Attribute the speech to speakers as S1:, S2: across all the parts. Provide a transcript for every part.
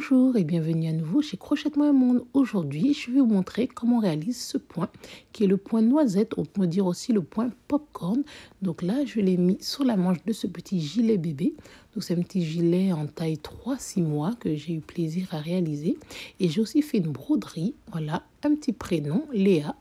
S1: Bonjour et bienvenue à nouveau chez Crochet-moi un monde. Aujourd'hui, je vais vous montrer comment on réalise ce point qui est le point noisette, on peut dire aussi le point popcorn. Donc là, je l'ai mis sur la manche de ce petit gilet bébé. Donc c'est un petit gilet en taille 3-6 mois que j'ai eu plaisir à réaliser. Et j'ai aussi fait une broderie, voilà, un petit prénom, Léa.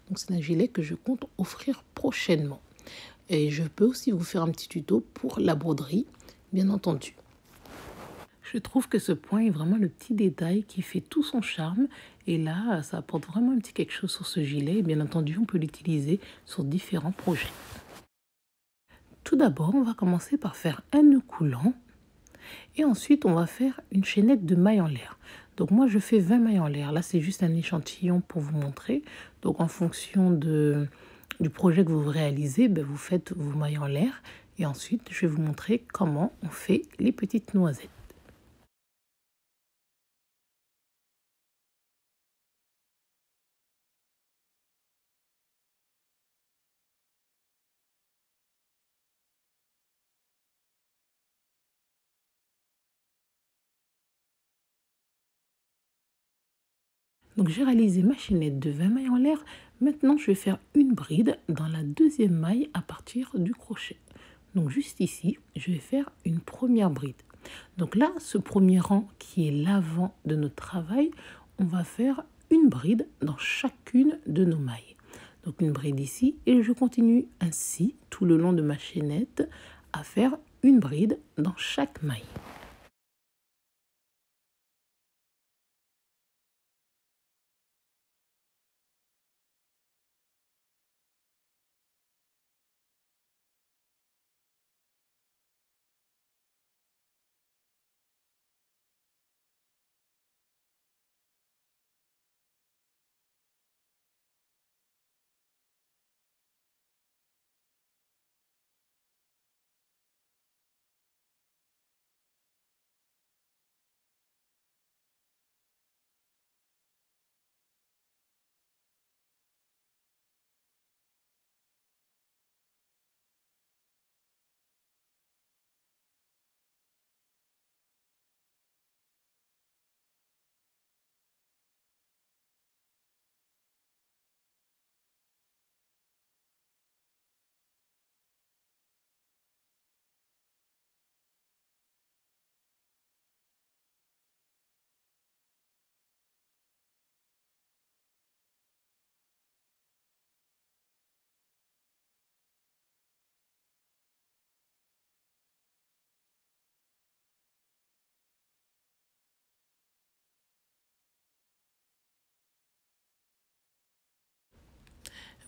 S1: Donc c'est un gilet que je compte offrir prochainement. Et je peux aussi vous faire un petit tuto pour la broderie, bien entendu. Je trouve que ce point est vraiment le petit détail qui fait tout son charme. Et là, ça apporte vraiment un petit quelque chose sur ce gilet. Et bien entendu, on peut l'utiliser sur différents projets. Tout d'abord, on va commencer par faire un nœud coulant. Et ensuite, on va faire une chaînette de mailles en l'air. Donc moi, je fais 20 mailles en l'air. Là, c'est juste un échantillon pour vous montrer. Donc en fonction du projet que vous réalisez, vous faites vos mailles en l'air. Et ensuite, je vais vous montrer comment on fait les petites noisettes. Donc j'ai réalisé ma chaînette de 20 mailles en l'air. Maintenant, je vais faire une bride dans la deuxième maille à partir du crochet. Donc juste ici, je vais faire une première bride. Donc là, ce premier rang qui est l'avant de notre travail, on va faire une bride dans chacune de nos mailles. Donc une bride ici et je continue ainsi tout le long de ma chaînette à faire une bride dans chaque maille.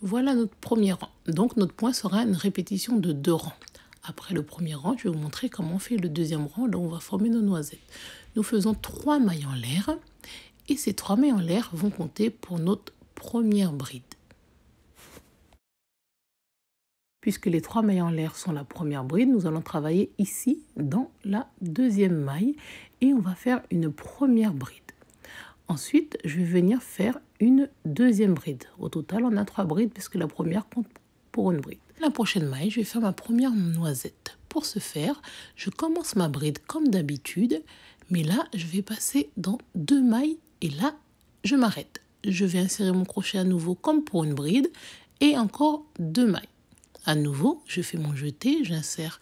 S1: Voilà notre premier rang. Donc notre point sera une répétition de 2 rangs. Après le premier rang, je vais vous montrer comment on fait le deuxième rang. Là, on va former nos noisettes. Nous faisons 3 mailles en l'air. Et ces 3 mailles en l'air vont compter pour notre première bride. Puisque les 3 mailles en l'air sont la première bride, nous allons travailler ici dans la deuxième maille. Et on va faire une première bride. Ensuite, je vais venir faire une deuxième bride. Au total, on a 3 brides puisque la première compte pour une bride. La prochaine maille, je vais faire ma première noisette. Pour ce faire, je commence ma bride comme d'habitude, mais là, je vais passer dans 2 mailles et là, je m'arrête. Je vais insérer mon crochet à nouveau comme pour une bride et encore 2 mailles. À nouveau, je fais mon jeté, j'insère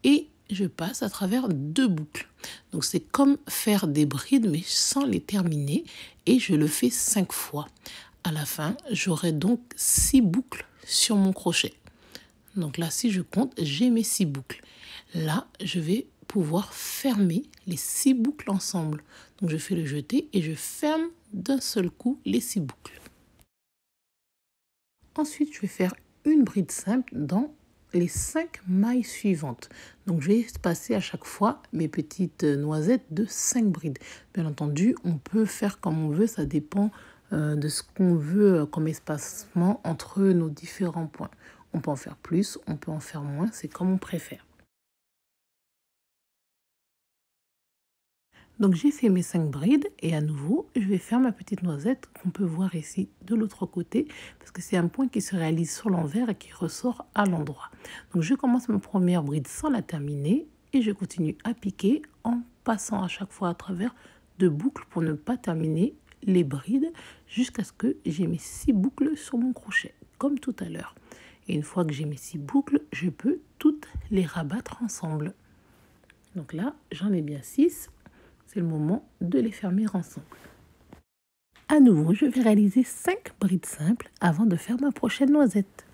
S1: et je passe à travers 2 boucles. Donc c'est comme faire des brides mais sans les terminer et je le fais 5 fois. À la fin, j'aurai donc 6 boucles sur mon crochet. Donc là, si je compte, j'ai mes 6 boucles. Là, je vais pouvoir fermer les 6 boucles ensemble. Donc je fais le jeté et je ferme d'un seul coup les 6 boucles. Ensuite, je vais faire une bride simple dans les 5 mailles suivantes. Donc je vais espacer à chaque fois mes petites noisettes de 5 brides. Bien entendu, on peut faire comme on veut, ça dépend de ce qu'on veut comme espacement entre nos différents points. On peut en faire plus, on peut en faire moins, c'est comme on préfère. Donc j'ai fait mes 5 brides et à nouveau, je vais faire ma petite noisette qu'on peut voir ici de l'autre côté parce que c'est un point qui se réalise sur l'envers et qui ressort à l'endroit. Donc je commence ma première bride sans la terminer et je continue à piquer en passant à chaque fois à travers de boucles pour ne pas terminer les brides jusqu'à ce que j'ai mes 6 boucles sur mon crochet, comme tout à l'heure. Et une fois que j'ai mes 6 boucles, je peux toutes les rabattre ensemble. Donc là, j'en ai bien 6. C'est le moment de les fermer ensemble. À nouveau, je vais réaliser 5 brides simples avant de faire ma prochaine noisette.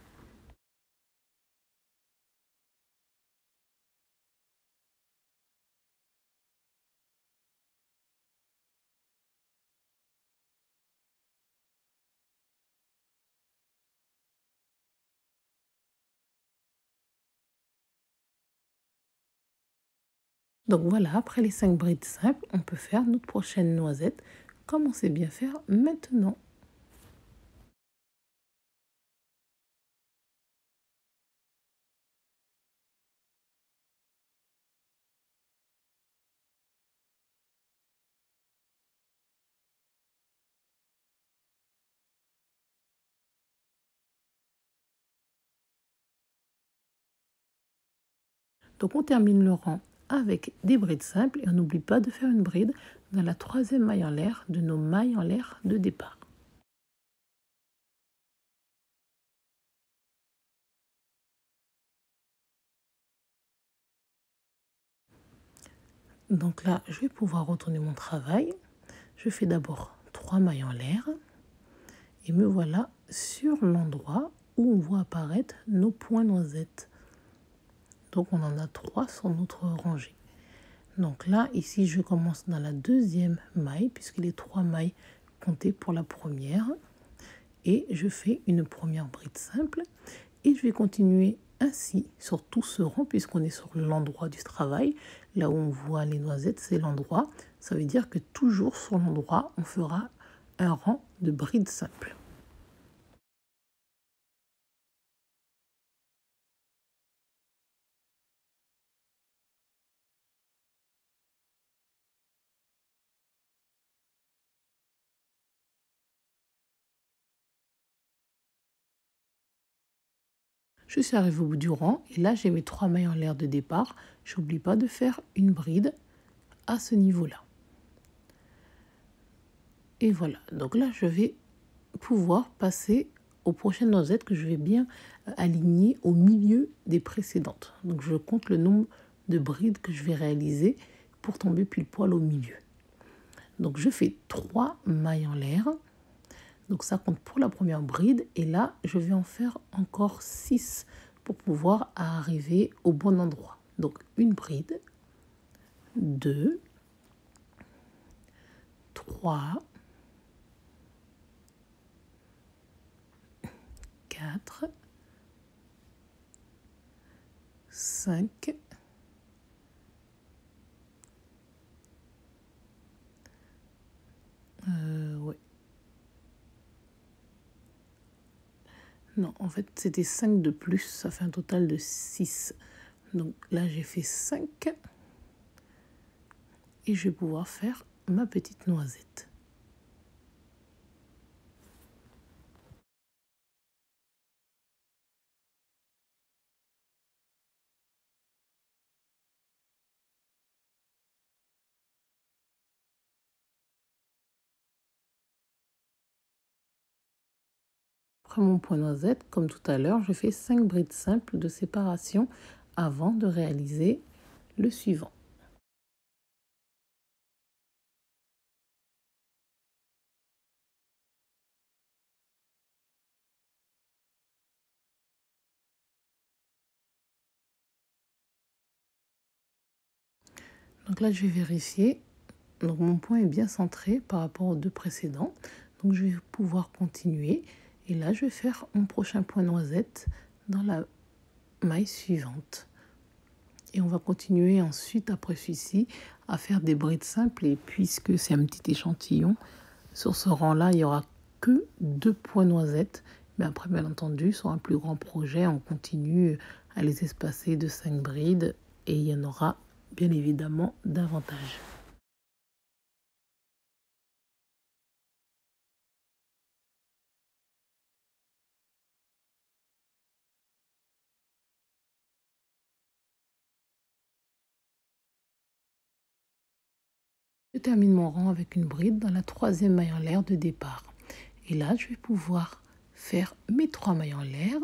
S1: Donc voilà, après les 5 brides simples, on peut faire notre prochaine noisette comme on sait bien faire maintenant. Donc on termine le rang avec des brides simples et on n'oublie pas de faire une bride dans la 3e maille en l'air de nos mailles en l'air de départ. Donc là, je vais pouvoir retourner mon travail. Je fais d'abord 3 mailles en l'air et me voilà sur l'endroit où on voit apparaître nos points noisettes. Donc on en a 3 sur notre rangée. Donc là, ici, je commence dans la 2e maille puisque les 3 mailles comptaient pour la première. Et je fais une première bride simple et je vais continuer ainsi sur tout ce rang puisqu'on est sur l'endroit du travail. Là où on voit les noisettes, c'est l'endroit. Ça veut dire que toujours sur l'endroit, on fera un rang de brides simples. Je suis arrivée au bout du rang et là j'ai mes 3 mailles en l'air de départ. J'oublie pas de faire une bride à ce niveau-là. Et voilà, donc là je vais pouvoir passer aux prochaines noisettes que je vais bien aligner au milieu des précédentes. Donc je compte le nombre de brides que je vais réaliser pour tomber pile poil au milieu. Donc je fais 3 mailles en l'air. Donc ça compte pour la première bride et là je vais en faire encore 6 pour pouvoir arriver au bon endroit. Donc une bride, 2, 3, 4, 5, ouais. Non, en fait, c'était 5 de plus, ça fait un total de 6. Donc là, j'ai fait 5 et je vais pouvoir faire ma petite noisette. Après mon point noisette, comme tout à l'heure, je fais 5 brides simples de séparation avant de réaliser le suivant. Donc là, je vais vérifier. Donc mon point est bien centré par rapport aux 2 précédents. Donc je vais pouvoir continuer. Et là, je vais faire mon prochain point noisette dans la maille suivante. Et on va continuer ensuite, après celui-ci, à faire des brides simples. Et puisque c'est un petit échantillon, sur ce rang-là, il n'y aura que 2 points noisettes. Mais après, bien entendu, sur un plus grand projet, on continue à les espacer de 5 brides. Et il y en aura bien évidemment davantage. Je termine mon rang avec une bride dans la troisième maille en l'air de départ. Et là, je vais pouvoir faire mes 3 mailles en l'air,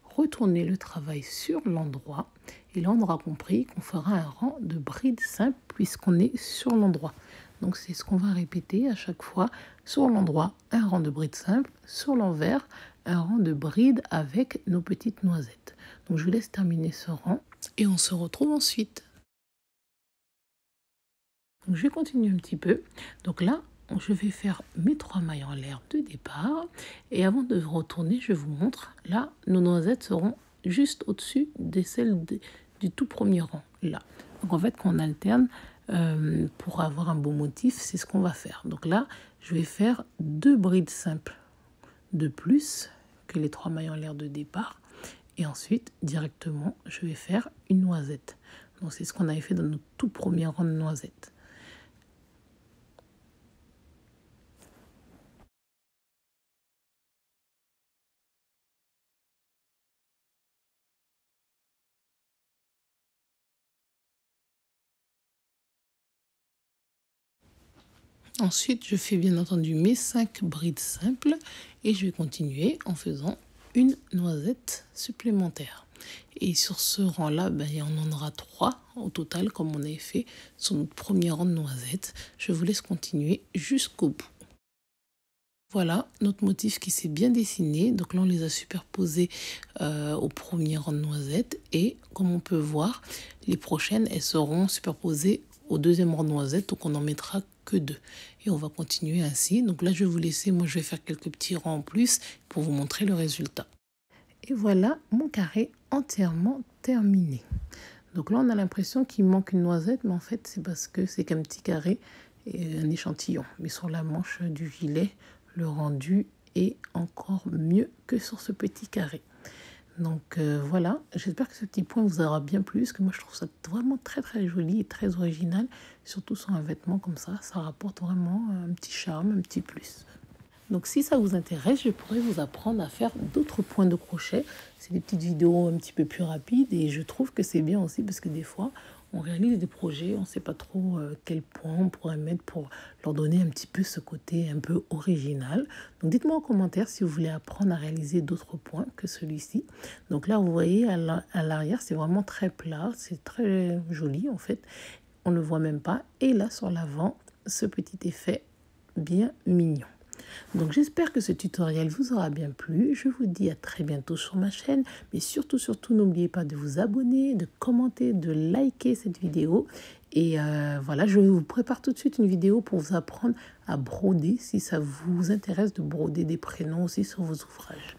S1: retourner le travail sur l'endroit. Et là, on aura compris qu'on fera un rang de bride simple puisqu'on est sur l'endroit. Donc, c'est ce qu'on va répéter à chaque fois. Sur l'endroit, un rang de bride simple. Sur l'envers, un rang de bride avec nos petites noisettes. Donc, je vous laisse terminer ce rang et on se retrouve ensuite. Donc, je vais continuer un petit peu. Donc là, je vais faire mes 3 mailles en l'air de départ. Et avant de retourner, je vous montre. Là, nos noisettes seront juste au-dessus de celles du tout premier rang. Là. Donc en fait, quand on alterne, pour avoir un beau motif, c'est ce qu'on va faire. Donc là, je vais faire 2 brides simples de plus que les 3 mailles en l'air de départ. Et ensuite, directement, je vais faire une noisette. Donc c'est ce qu'on avait fait dans notre tout premier rang de noisettes. Ensuite, je fais bien entendu mes 5 brides simples et je vais continuer en faisant une noisette supplémentaire. Et sur ce rang-là, on en aura 3 au total, comme on avait fait sur notre premier rang de noisettes. Je vous laisse continuer jusqu'au bout. Voilà notre motif qui s'est bien dessiné. Donc là, on les a superposés au premier rang de noisettes. Et comme on peut voir, les prochaines, elles seront superposées au deuxième rang de noisettes. Donc on n'en mettra que 2. Et on va continuer ainsi. Donc là, je vais vous laisser. Moi, je vais faire quelques petits rangs en plus pour vous montrer le résultat. Et voilà mon carré entièrement terminé. Donc là, on a l'impression qu'il manque une noisette. Mais en fait, c'est parce que c'est qu'un petit carré et un échantillon. Mais sur la manche du gilet, le rendu est encore mieux que sur ce petit carré. Donc voilà, j'espère que ce petit point vous aura bien plu, parce que moi je trouve ça vraiment très très joli et très original, surtout sur un vêtement comme ça rapporte vraiment un petit charme, un petit plus. Donc si ça vous intéresse, je pourrais vous apprendre à faire d'autres points de crochet. C'est des petites vidéos un petit peu plus rapides et je trouve que c'est bien aussi parce que des fois, on réalise des projets, on ne sait pas trop quel point on pourrait mettre pour leur donner un petit peu ce côté un peu original. Donc dites-moi en commentaire si vous voulez apprendre à réaliser d'autres points que celui-ci. Donc là, vous voyez, à l'arrière, c'est vraiment très plat, c'est très joli en fait. On ne le voit même pas. Et là, sur l'avant, ce petit effet bien mignon. Donc j'espère que ce tutoriel vous aura bien plu. Je vous dis à très bientôt sur ma chaîne. Mais surtout, n'oubliez pas de vous abonner, de commenter, de liker cette vidéo. Et voilà, je vous prépare tout de suite une vidéo pour vous apprendre à broder si ça vous intéresse de broder des prénoms aussi sur vos ouvrages.